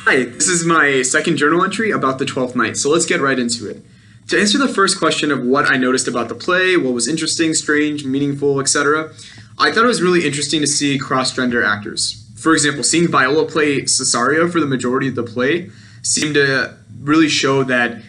Hi, this is my second journal entry about the Twelfth Night, so let's get right into it. To answer the first question of what I noticed about the play, what was interesting, strange, meaningful, etc., I thought it was really interesting to see cross-gender actors. For example, seeing Viola play Cesario for the majority of the play seemed to really show that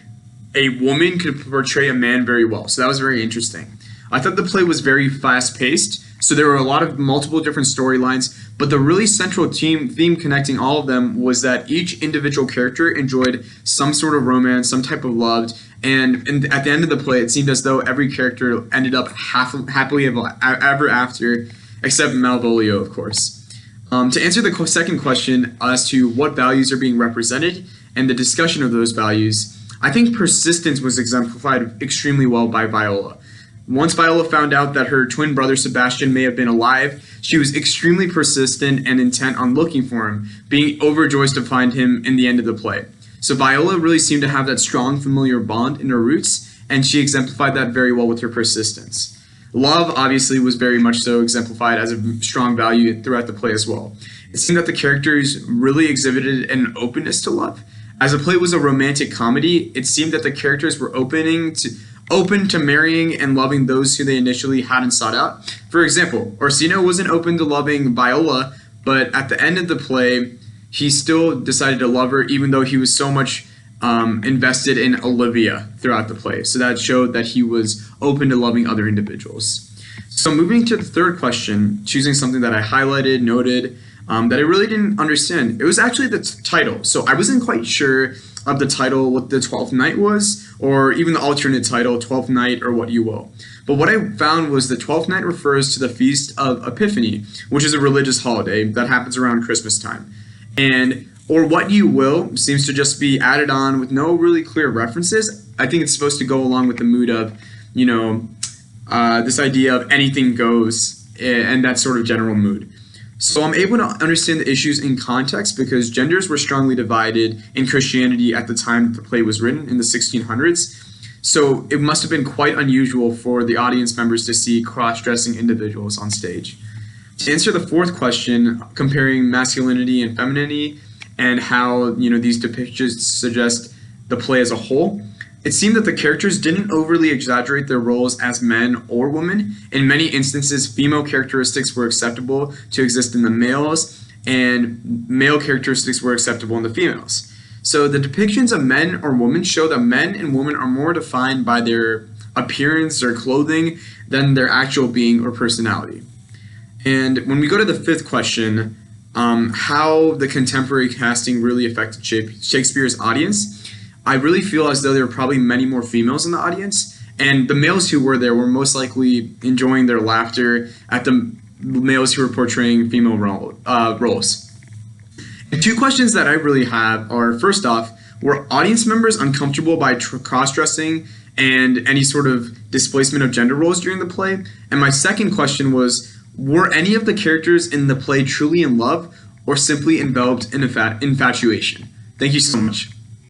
a woman could portray a man very well, so that was very interesting. I thought the play was very fast-paced, so there were a lot of multiple different storylines, but the really central theme connecting all of them was that each individual character enjoyed some sort of romance, some type of love, and at the end of the play, it seemed as though every character ended up happily ever after, except Malvolio, of course. To answer the second question as to what values are being represented and the discussion of those values, I think persistence was exemplified extremely well by Viola. Once Viola found out that her twin brother Sebastian may have been alive, she was extremely persistent and intent on looking for him, being overjoyed to find him in the end of the play. So Viola really seemed to have that strong familiar bond in her roots, and she exemplified that very well with her persistence. Love, obviously, was very much so exemplified as a strong value throughout the play as well. It seemed that the characters really exhibited an openness to love. As the play was a romantic comedy, it seemed that the characters were open to marrying and loving those who they initially hadn't sought out. For example, Orsino wasn't open to loving Viola, but at the end of the play, he still decided to love her, even though he was so much invested in Olivia throughout the play. So that showed that he was open to loving other individuals. So moving to the third question, choosing something that I highlighted, noted, that I really didn't understand. It was actually the title. So I wasn't quite sure of the title, what the 12th Night was, or even the alternate title, 12th Night or what you will. But what I found was the 12th Night refers to the Feast of Epiphany, which is a religious holiday that happens around Christmas time. And or what you will seems to just be added on with no really clear references. I think it's supposed to go along with the mood of, this idea of anything goes and that sort of general mood. So I'm able to understand the issues in context because genders were strongly divided in Christianity at the time the play was written in the 1600s. So it must have been quite unusual for the audience members to see cross-dressing individuals on stage. To answer the fourth question, comparing masculinity and femininity and how these depictions suggest the play as a whole, it seemed that the characters didn't overly exaggerate their roles as men or women. In many instances, female characteristics were acceptable to exist in the males, and male characteristics were acceptable in the females. So the depictions of men or women show that men and women are more defined by their appearance or clothing than their actual being or personality. And when we go to the fifth question, how the contemporary casting really affected Shakespeare's audience, I really feel as though there were probably many more females in the audience, and the males who were there were most likely enjoying their laughter at the males who were portraying female roles. And two questions that I really have are, first off, were audience members uncomfortable by cross-dressing and any sort of displacement of gender roles during the play? And my second question was, were any of the characters in the play truly in love or simply enveloped in infatuation? Thank you so much.